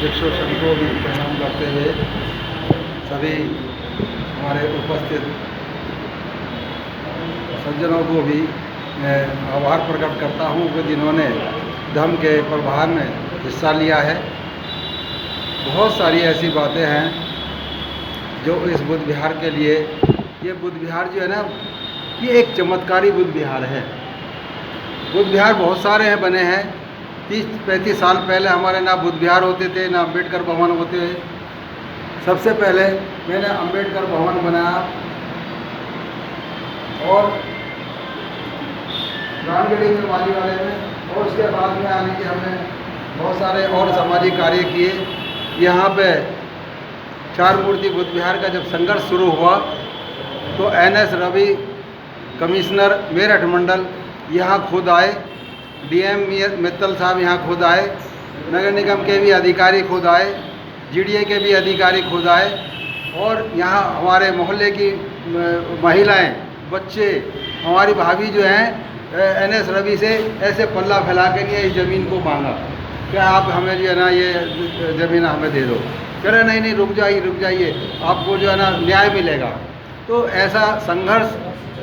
अध्यक्षों सभी को भी प्रणाम करते हुए सभी हमारे उपस्थित सज्जनों को भी मैं आभार प्रकट करता हूँ कि जिन्होंने धर्म के प्रभाव में हिस्सा लिया है। बहुत सारी ऐसी बातें हैं जो इस बुद्ध विहार के लिए, ये बुद्ध विहार जो है ना, ये एक चमत्कारी बुद्ध विहार है। बुद्ध विहार बहुत सारे हैं, बने हैं। 30-35 साल पहले हमारे ना बुद्ध विहार होते थे, ना अम्बेडकर भवन होते थे। सबसे पहले मैंने अम्बेडकर भवन बनाया और रामगढ़ी में वाली वाले में, और उसके बाद में आने के हमने बहुत सारे और सामाजिक कार्य किए। यहाँ पे चार मूर्ति बुद्ध विहार का जब संघर्ष शुरू हुआ तो NS रवि कमिश्नर मेरठ मंडल यहाँ खुद आए, DM मित्तल साहब यहाँ खुद आए, नगर निगम के भी अधिकारी खुद आए, GDA के भी अधिकारी खुद आए, और यहाँ हमारे मोहल्ले की महिलाएं, बच्चे, हमारी भाभी जो हैं NS रवि से ऐसे पल्ला फैला के नहीं इस ज़मीन को मांगा कि आप हमें जो है ना ये ज़मीन हमें दे दो। कह रहे नहीं रुक जाइए, आपको जो है ना न्याय मिलेगा। तो ऐसा संघर्ष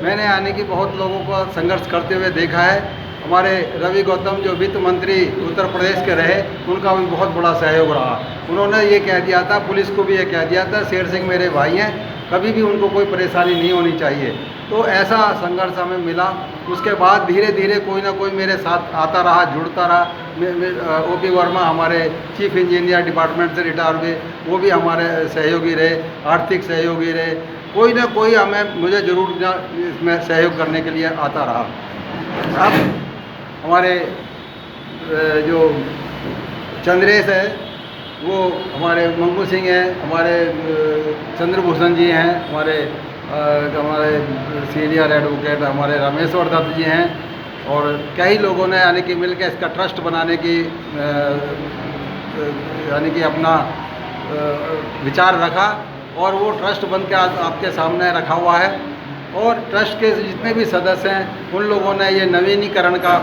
मैंने यानी कि बहुत लोगों को संघर्ष करते हुए देखा है। हमारे रवि गौतम जो वित्त मंत्री उत्तर प्रदेश के रहे, उनका भी बहुत बड़ा सहयोग रहा। उन्होंने ये कह दिया था, पुलिस को भी ये कह दिया था, शेर सिंह मेरे भाई हैं, कभी भी उनको कोई परेशानी नहीं होनी चाहिए। तो ऐसा संघर्ष हमें मिला। उसके बाद धीरे धीरे कोई ना कोई मेरे साथ आता रहा, जुड़ता रहा। OP वर्मा हमारे चीफ इंजीनियर डिपार्टमेंट से रिटायर हुए, वो भी हमारे सहयोगी रहे, आर्थिक सहयोगी रहे। कोई ना कोई मुझे ज़रूर इसमें सहयोग करने के लिए आता रहा। अब हमारे जो चंद्रेश है, वो हमारे मंगू सिंह हैं, हमारे चंद्रभूषण जी हैं, हमारे सीनियर एडवोकेट हमारे रामेश्वर दत्त जी हैं, और कई लोगों ने यानी कि मिलकर इसका ट्रस्ट बनाने की यानी कि अपना विचार रखा, और वो ट्रस्ट बन के आज आपके सामने रखा हुआ है। और ट्रस्ट के जितने भी सदस्य हैं उन लोगों ने ये नवीनीकरण का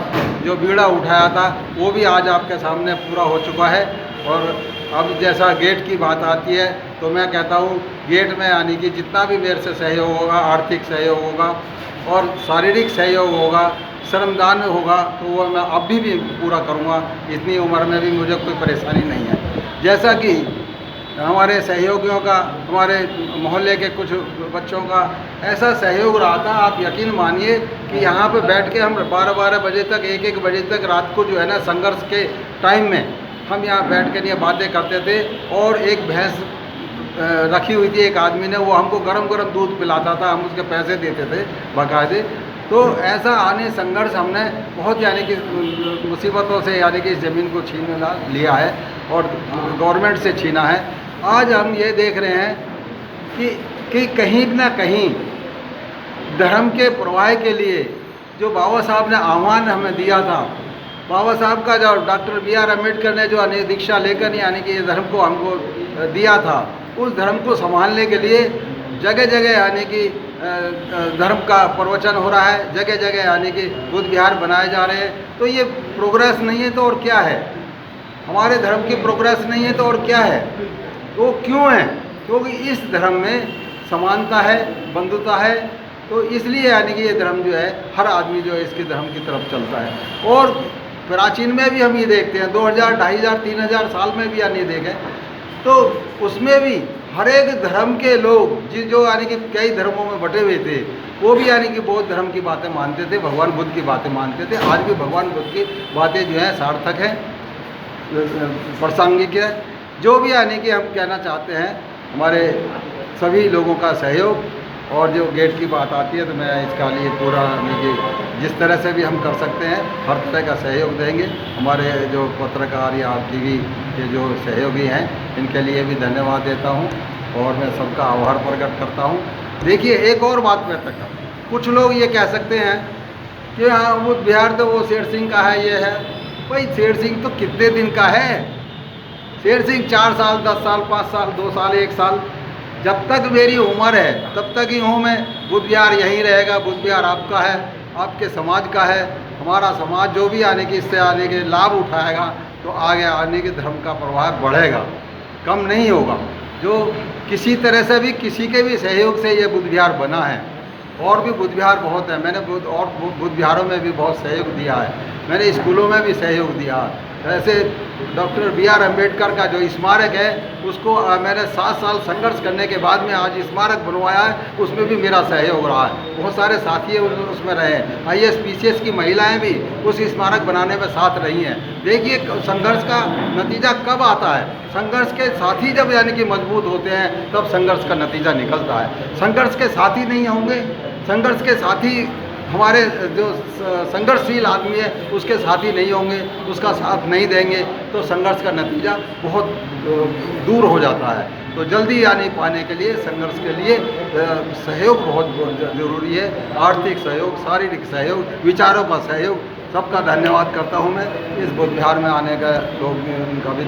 जो बीड़ा उठाया था वो भी आज आपके सामने पूरा हो चुका है। और अब जैसा गेट की बात आती है तो मैं कहता हूँ गेट में यानी कि जितना भी मेरे से सहयोग होगा, आर्थिक सहयोग होगा और शारीरिक सहयोग होगा, श्रमदान होगा, तो वो मैं अभी भी पूरा करूँगा। इतनी उम्र में भी मुझे कोई परेशानी नहीं है। जैसा कि हमारे सहयोगियों का, हमारे मोहल्ले के कुछ बच्चों का ऐसा सहयोग रहा था, आप यकीन मानिए कि यहाँ पे बैठ के हम 12-12 बजे तक, 1-1 बजे तक रात को जो है ना संघर्ष के टाइम में हम यहाँ बैठ कर ये बातें करते थे। और एक भैंस रखी हुई थी एक आदमी ने, वो हमको गरम दूध पिलाता था, हम उसके पैसे देते थे बाकायदे। तो ऐसा आने संघर्ष हमने बहुत यानी कि मुसीबतों से यानी कि इस ज़मीन को छीन लिया है और गवर्नमेंट से छीना है। आज हम ये देख रहे हैं कि कहीं ना कहीं धर्म के प्रवाह के लिए जो बाबा साहब ने आह्वान हमें दिया था, बाबा साहब का जो डॉक्टर BR अम्बेडकर ने जो दीक्षा लेकर यानी कि ये धर्म को हमको दिया था, उस धर्म को संभालने के लिए जगह जगह यानी कि धर्म का प्रवचन हो रहा है, जगह जगह यानी कि बुद्ध विहार बनाए जा रहे हैं। तो ये प्रोग्रेस नहीं है तो और क्या है? हमारे धर्म की प्रोग्रेस नहीं है तो और क्या है? तो क्यों है? क्योंकि इस धर्म में समानता है, बंधुता है। तो इसलिए यानी कि ये धर्म जो है हर आदमी जो है इसके धर्म की तरफ चलता है। और प्राचीन में भी हम ये देखते हैं, 2000, 2500, 3000 साल में भी यानी देखें तो उसमें भी हर एक धर्म के लोग जो यानी कि कई धर्मों में बटे हुए थे, वो भी यानी कि बौद्ध धर्म की बातें मानते थे, भगवान बुद्ध की बातें मानते थे। आज भी भगवान बुद्ध की बातें जो हैं सार्थक हैं, प्रासंगिक है। जो भी यानी कि हम कहना चाहते हैं, हमारे सभी लोगों का सहयोग। और जो गेट की बात आती है तो मैं इसका लिए पूरा यानी कि जिस तरह से भी हम कर सकते हैं हर तरह का सहयोग देंगे। हमारे जो पत्रकार या TV के जो सहयोगी हैं इनके लिए भी धन्यवाद देता हूं और मैं सबका आभार प्रकट करता हूं। देखिए एक और बात मैं तक, कुछ लोग ये कह सकते हैं कि हाँ वो बिहार तो वो शेर सिंह का है, ये है। भाई शेर सिंह तो कितने दिन का है? शेर सिंह 4 साल, 10 साल, 5 साल, 2 साल, 1 साल, जब तक मेरी उम्र है तब तक ही हूँ मैं। बुद्ध विहार यहीं रहेगा। बुद्ध विहार आपका है, आपके समाज का है। हमारा समाज जो भी आने की इससे आने के लाभ उठाएगा तो आगे आने के धर्म का प्रभाव बढ़ेगा, कम नहीं होगा। जो किसी तरह से भी किसी के भी सहयोग से ये बुद्ध विहार बना है, और भी बुद्ध विहार बहुत है, मैंने बुद्ध विहारों में भी बहुत सहयोग दिया है, मैंने स्कूलों में भी सहयोग दिया है। ऐसे डॉक्टर बी.आर. अम्बेडकर का जो स्मारक है उसको मैंने 7 साल संघर्ष करने के बाद में आज स्मारक बनवाया है, उसमें भी मेरा सहयोग रहा है। बहुत सारे साथी उसमें रहे हैं। IAS PCS की महिलाएं भी उस स्मारक बनाने में साथ रही हैं। देखिए संघर्ष का नतीजा कब आता है, संघर्ष के साथी जब यानी कि मजबूत होते हैं तब संघर्ष का नतीजा निकलता है। संघर्ष के साथी नहीं होंगे, संघर्ष के साथी हमारे जो संघर्षशील आदमी है उसके साथी नहीं होंगे, उसका साथ नहीं देंगे तो संघर्ष का नतीजा बहुत दूर हो जाता है। तो जल्दी आने पाने के लिए संघर्ष के लिए सहयोग बहुत ज़रूरी है। आर्थिक सहयोग, शारीरिक सहयोग, विचारों का सहयोग, सबका धन्यवाद करता हूँ मैं। इस बुद्ध विहार में आने का लोग उनका भी